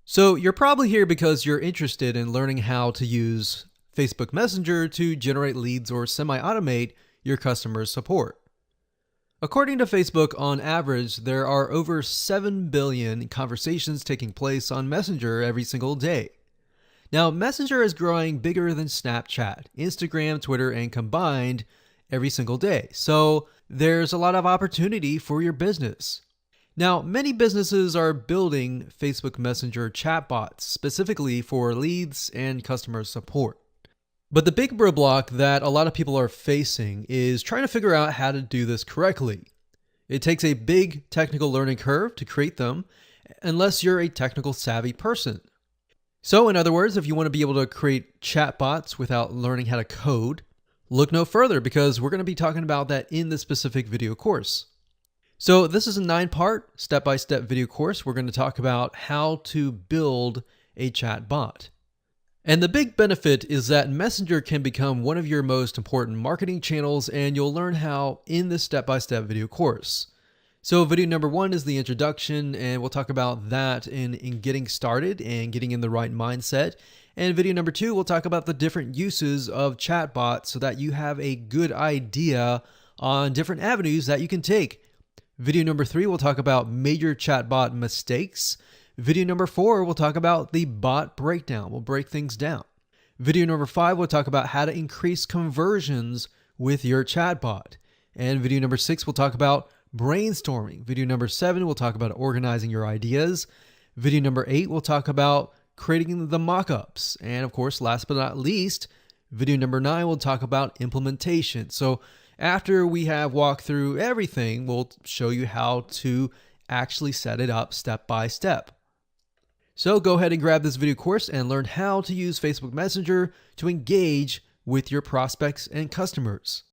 So you're probably here because you're interested in learning how to use Facebook Messenger to generate leads or semi-automate your customer support. According to Facebook, on average, there are over 7 billion conversations taking place on Messenger every single day. Now, Messenger is growing bigger than Snapchat, Instagram, Twitter, and combined every single day. So there's a lot of opportunity for your business. Now, many businesses are building Facebook Messenger chatbots specifically for leads and customer support. But the big roadblock that a lot of people are facing is trying to figure out how to do this correctly. It takes a big technical learning curve to create them, unless you're a technical savvy person. So, in other words, if you want to be able to create chatbots without learning how to code, look no further because we're going to be talking about that in this specific video course. So this is a 9-part step-by-step video course. We're going to talk about how to build a chat bot. And the big benefit is that Messenger can become one of your most important marketing channels, and you'll learn how in this step-by-step video course. So video number 1 is the introduction, and we'll talk about that in getting started and getting in the right mindset. And video number 2, we'll talk about the different uses of chatbots so that you have a good idea on different avenues that you can take. Video number 3, we'll talk about major chatbot mistakes. Video number 4, we'll talk about the bot breakdown. We'll break things down. Video number 5, we'll talk about how to increase conversions with your chatbot. And video number 6, we'll talk about brainstorming. Video number 7, we'll talk about organizing your ideas. Video number 8, we'll talk about creating the mockups. And of course, last but not least, video number 9, we'll talk about implementation. So after we have walked through everything, we'll show you how to actually set it up step by step. So go ahead and grab this video course and learn how to use Facebook Messenger to engage with your prospects and customers.